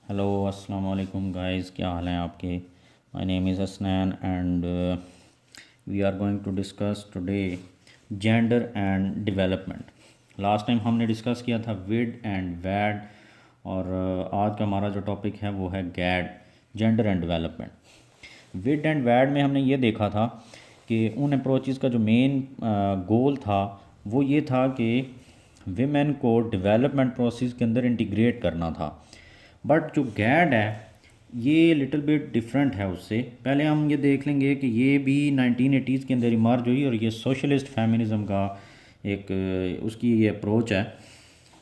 Hello अस्सलाम वालेकुम guys, क्या हाल हैं आपके। My name is Asnain and we are going to discuss today gender and development. Last time हमने डिस्कस किया था विड एंड वैड और आज का हमारा जो टॉपिक है वो है गैड, gender and development. Width and वैड में हमने ये देखा था कि उन अप्रोचेस का जो मेन गोल था वो ये था कि विमेन को डेवलपमेंट प्रोसेस के अंदर इंटीग्रेट करना था। बट जो गैड है ये लिटिल बिट डिफरेंट है उससे। पहले हम ये देख लेंगे कि ये भी 1980s के अंदर इमर्ज हुई और ये सोशलिस्ट फेमिनिज़म का एक उसकी ये अप्रोच है।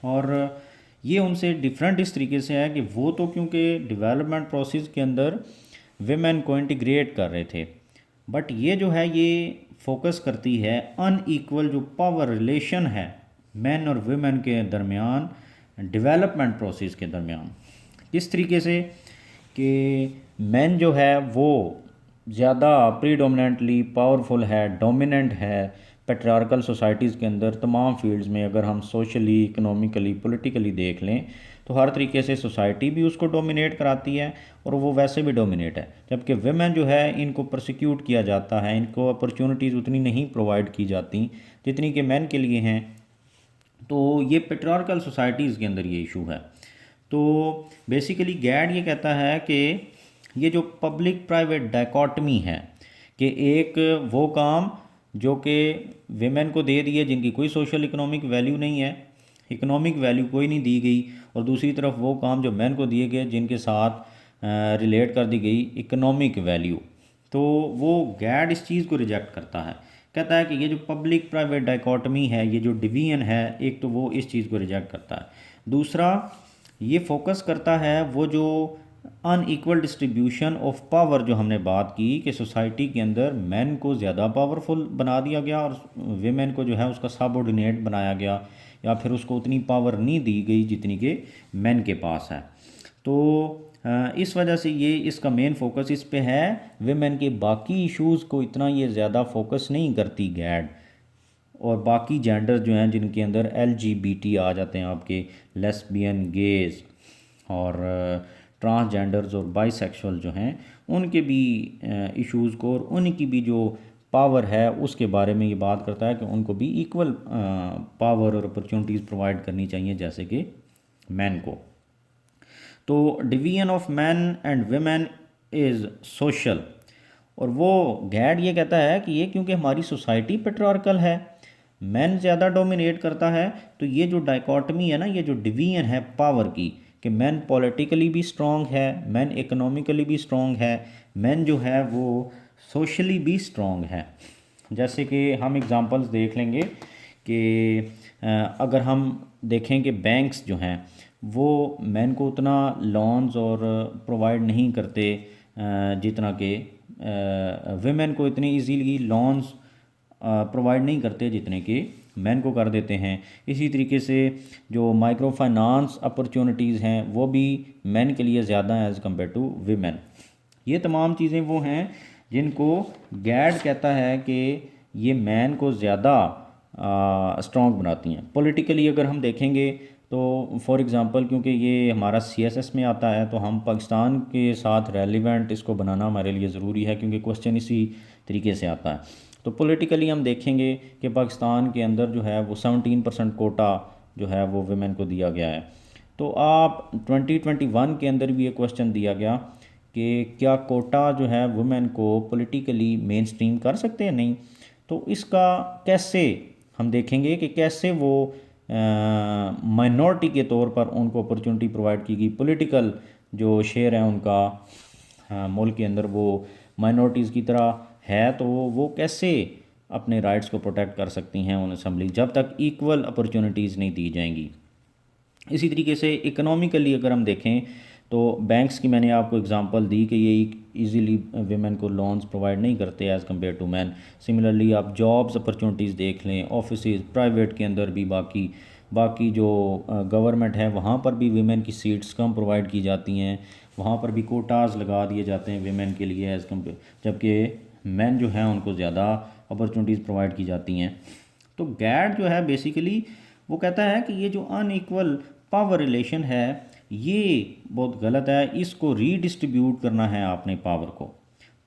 और ये उनसे डिफरेंट इस तरीके से है कि वो तो क्योंकि डेवलपमेंट प्रोसेस के अंदर विमेन को इंटीग्रेट कर रहे थे, बट ये जो है ये फोकस करती है अनईक्वल जो पावर रिलेशन है मैन और वुमेन के दरमियान, डेवलपमेंट प्रोसेस के दरमियान। किस तरीके से कि मैन जो है वो ज़्यादा प्रीडोमिनेंटली पावरफुल है, डोमिनेंट है पेट्रियार्कल सोसाइटीज़ के अंदर तमाम फील्ड्स में। अगर हम सोशली, इकोनॉमिकली, पॉलिटिकली देख लें तो हर तरीके से सोसाइटी भी उसको डोमिनेट कराती है और वो वैसे भी डोमिनेट है। जबकि वेमेन जो है इनको प्रोसिक्यूट किया जाता है, इनको अपॉर्चुनिटीज़ उतनी नहीं प्रोवाइड की जाती जितनी कि मैन के लिए हैं। तो ये पेट्रियार्कल सोसाइटीज़ के अंदर ये इशू है। तो बेसिकली गैड ये कहता है कि ये जो पब्लिक प्राइवेट डायकॉटमी है कि एक वो काम जो कि वेमेन को दे दिए जिनकी कोई सोशल इकोनॉमिक वैल्यू नहीं है, इकोनॉमिक वैल्यू कोई नहीं दी गई, और दूसरी तरफ वो काम जो मैन को दिए गए जिनके साथ रिलेट कर दी गई इकोनॉमिक वैल्यू। तो वो गैड इस चीज़ को रिजेक्ट करता है, कहता है कि ये जो पब्लिक प्राइवेट डायकॉटमी है, ये जो डिवीजन है, एक तो वो इस चीज़ को रिजेक्ट करता है। दूसरा ये फोकस करता है वो जो अनइक्वल डिस्ट्रीब्यूशन ऑफ पावर जो हमने बात की कि सोसाइटी के अंदर मैन को ज़्यादा पावरफुल बना दिया गया और वेमेन को जो है उसका सबऑर्डिनेट बनाया गया, या फिर उसको उतनी पावर नहीं दी गई जितनी कि मैन के पास है। तो इस वजह से ये इसका मेन फोकस इस पे है। वेमेन के बाकी इश्यूज़ को इतना ये ज़्यादा फोकस नहीं करती गैड। और बाकी जेंडर जो हैं जिनके अंदर LGBT आ जाते हैं आपके, लेस्बियन, गेज और ट्रांसजेंडर्स और बाइसेक्सुअल जो हैं, उनके भी इश्यूज़ को और उनकी भी जो पावर है उसके बारे में ये बात करता है कि उनको भी इक्वल पावर और अपॉर्चुनिटीज़ प्रोवाइड करनी चाहिए जैसे कि मैन को। तो division of man and women is social. और वो गैड ये कहता है कि ये क्योंकि हमारी सोसाइटी पेट्रियार्कल है, मैन ज़्यादा डोमिनेट करता है, तो ये जो डाइकॉटमी है ना, ये जो डिवीजन है पावर की कि मैन पॉलिटिकली भी स्ट्रॉन्ग है, मैन इकोनॉमिकली भी स्ट्रॉन्ग है, मैन जो है वो सोशली भी स्ट्रॉन्ग है। जैसे कि हम एग्ज़ाम्पल्स देख लेंगे कि अगर हम देखें कि बैंक्स जो हैं वो मैन को उतना लोन्स और प्रोवाइड नहीं करते जितना कि वेमेन को इतनी इजीली लोन्स प्रोवाइड नहीं करते जितने कि मैन को कर देते हैं। इसी तरीके से जो माइक्रो फाइनेंस अपॉर्चुनिटीज़ हैं वो भी मैन के लिए ज़्यादा हैं एज़ कम्पेयर टू वीमेन। ये तमाम चीज़ें वो हैं जिनको गैड कहता है कि ये मैन को ज़्यादा स्ट्रॉन्ग बनाती हैं। पॉलिटिकली अगर हम देखेंगे तो फॉर एग्ज़ाम्पल, क्योंकि ये हमारा CSS में आता है तो हम पाकिस्तान के साथ रेलिवेंट इसको बनाना हमारे लिए ज़रूरी है क्योंकि क्वेश्चन इसी तरीके से आता है। तो पॉलिटिकली हम देखेंगे कि पाकिस्तान के अंदर जो है वो 17% कोटा जो है वो वुमेन को दिया गया है। तो आप 2021 के अंदर भी ये क्वेश्चन दिया गया कि क्या कोटा जो है वुमेन को पॉलिटिकली मेन स्ट्रीम कर सकते हैं, नहीं। तो इसका कैसे हम देखेंगे कि कैसे वो माइनॉरिटी के तौर पर उनको अपॉर्चुनिटी प्रोवाइड की गई, पॉलिटिकल जो शेयर है उनका मुल्क के अंदर वो माइनॉरिटीज़ की तरह है, तो वो कैसे अपने राइट्स को प्रोटेक्ट कर सकती हैं उन असम्बली जब तक इक्वल अपॉर्चुनिटीज़ नहीं दी जाएंगी। इसी तरीके से इकोनॉमिकली अगर हम देखें तो बैंक्स की मैंने आपको एग्जांपल दी कि ये इजीली वेमेन को लोन्स प्रोवाइड नहीं करते as compare to man. Similarly आप जॉब्स अपॉर्चुनिटीज़ देख लें, ऑफिसेज प्राइवेट के अंदर भी बाकी जो गवर्नमेंट है वहाँ पर भी वीमेन की सीट्स कम प्रोवाइड की जाती हैं, वहाँ पर भी कोटाज लगा दिए जाते हैं वीमेन के लिए एज़ कम्पेयर, जबकि मैन जो हैं उनको ज़्यादा अपॉर्चुनिटीज़ प्रोवाइड की जाती हैं। तो गैड जो है बेसिकली वो कहता है कि ये जो अनइक्वल पावर रिलेशन है ये बहुत गलत है। इसको रीडिस्ट्रीब्यूट करना है आपने पावर को।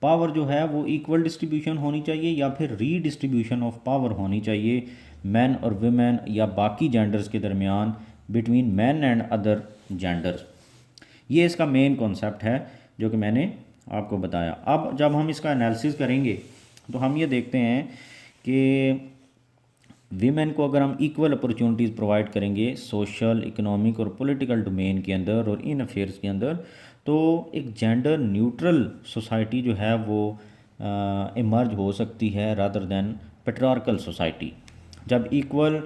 पावर जो है वो इक्वल डिस्ट्रीब्यूशन होनी चाहिए या फिर रीडिस्ट्रीब्यूशन ऑफ पावर होनी चाहिए मैन और वुमेन या बाकी जेंडर्स के दरमियान, between man and other genders. ये इसका मेन कॉन्सेप्ट है जो कि मैंने आपको बताया। अब जब हम इसका एनालिसिस करेंगे तो हम ये देखते हैं कि वीमेन को अगर हम इक्वल अपॉर्चुनिटीज़ प्रोवाइड करेंगे सोशल, इकोनॉमिक और पॉलिटिकल डोमेन के अंदर और इन अफेयर्स के अंदर, तो एक जेंडर न्यूट्रल सोसाइटी जो है वो इमर्ज हो सकती है रादर देन पेट्रियार्कल सोसाइटी। जब इक्वल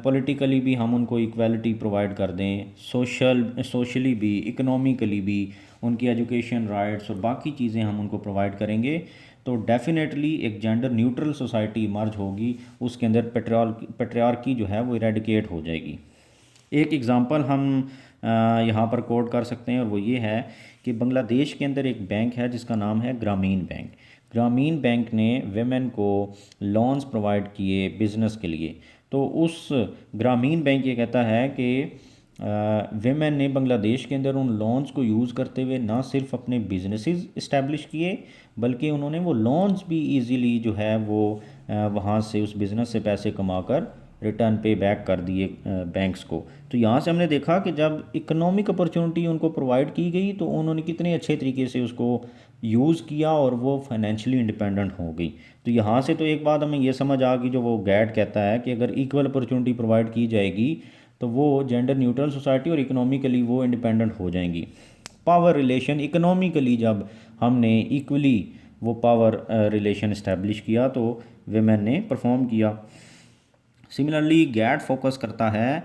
पॉलिटिकली भी हम उनको इक्वालिटी प्रोवाइड कर दें, सोशली भी, इकोनॉमिकली भी उनकी एजुकेशन राइट्स और बाकी चीज़ें हम उनको प्रोवाइड करेंगे, तो डेफिनेटली एक जेंडर न्यूट्रल सोसाइटी इमर्ज होगी। उसके अंदर पेट्रियार्की जो है वो इरेडिकेट हो जाएगी। एक एग्ज़ाम्पल हम यहाँ पर कोट कर सकते हैं और वो ये है कि बांग्लादेश के अंदर एक बैंक है जिसका नाम है ग्रामीण बैंक। ग्रामीण बैंक ने वेमेन को लोन्स प्रोवाइड किए बिज़नेस के लिए। तो उस ग्रामीण बैंक ये कहता है कि वेमेन ने बांग्लादेश के अंदर उन लोन्स को यूज़ करते हुए ना सिर्फ अपने बिजनेसेस इस्टेब्लिश किए, बल्कि उन्होंने वो लोन्स भी इजीली जो है वो वहाँ से उस बिज़नेस से पैसे कमाकर रिटर्न पे बैक कर दिए बैंक्स को। तो यहाँ से हमने देखा कि जब इकोनॉमिक अपॉर्चुनिटी उनको प्रोवाइड की गई तो उन्होंने कितने अच्छे तरीके से उसको यूज़ किया और वो फाइनेंशियली इंडिपेंडेंट हो गई। तो यहाँ से तो एक बात हमें ये समझ आ गई जो वो गैट कहता है कि अगर इक्वल अपॉर्चुनिटी प्रोवाइड की जाएगी तो वो जेंडर न्यूट्रल सोसाइटी और इकोनॉमिकली वो इंडिपेंडेंट हो जाएंगी। पावर रिलेशन इकोनॉमिकली जब हमने इक्वली वो पावर रिलेशन इस्टेब्लिश किया तो वेमेन ने परफॉर्म किया। सिमिलरली गैट फोकस करता है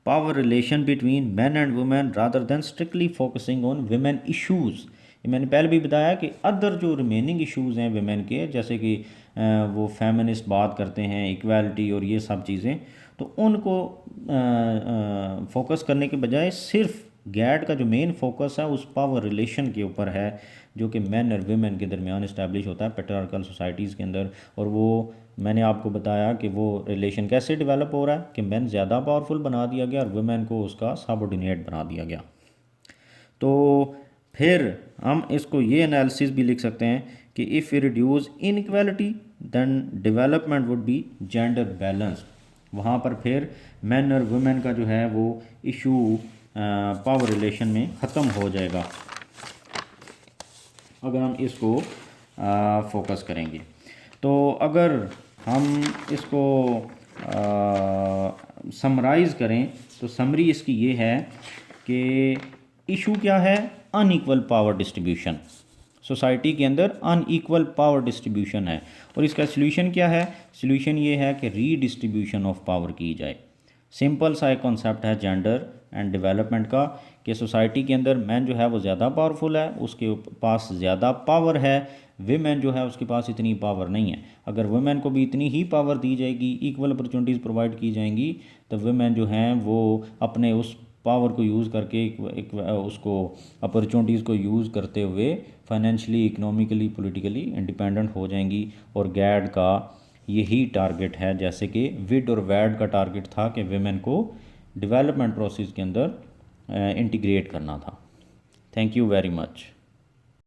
power relation between man and women rather than strictly focusing on women issues. मैंने पहले भी बताया कि अदर जो रिमेनिंग इश्यूज़ हैं वुमेन के, जैसे कि वो फेमिनिस्ट बात करते हैं, इक्वालिटी और ये सब चीज़ें, तो उनको फोकस करने के बजाय सिर्फ गैट का जो मेन फोकस है उस पावर रिलेशन के ऊपर है जो कि मैन और वुमेन के दरमियान इस्टेब्लिश होता है पेट्रियार्कल सोसाइटीज़ के अंदर। और वो मैंने आपको बताया कि वो रिलेशन कैसे डेवलप हो रहा है कि मैन ज़्यादा पावरफुल बना दिया गया और वुमेन को उसका सबऑर्डिनेट बना दिया गया। तो फिर हम इसको ये एनालिसिस भी लिख सकते हैं कि if you reduce inequality then development would be gender balanced. वहाँ पर फिर मैन और वुमेन का जो है वो इशू पावर रिलेशन में ख़त्म हो जाएगा अगर हम इसको फोकस करेंगे। तो अगर हम इसको समराइज़ करें तो समरी इसकी ये है कि इशू क्या है, अनइक्वल पावर डिस्ट्रीब्यूशन। सोसाइटी के अंदर अनइक्वल पावर डिस्ट्रीब्यूशन है और इसका सल्यूशन क्या है, सल्यूशन ये है कि रीडिस्ट्रीब्यूशन ऑफ पावर की जाए। सिंपल सा एक कॉन्सेप्ट है जेंडर एंड डेवलपमेंट का कि सोसाइटी के अंदर मैन जो है वो ज़्यादा पावरफुल है, उसके पास ज़्यादा पावर है, वुमेन जो है उसके पास इतनी पावर नहीं है। अगर वुमेन को भी इतनी ही पावर दी जाएगी, इक्वल अपॉर्चुनिटीज़ प्रोवाइड की जाएंगी, तो वुमेन जो हैं वो अपने उस पावर को यूज़ करके उसको अपॉर्चुनिटीज़ को यूज़ करते हुए फाइनेंशियली, इकोनॉमिकली, पॉलिटिकली इंडिपेंडेंट हो जाएंगी। और गैड का यही टारगेट है, जैसे कि विड और वैड का टारगेट था कि वुमेन को डेवलपमेंट प्रोसेस के अंदर इंटीग्रेट करना था। Thank you very much.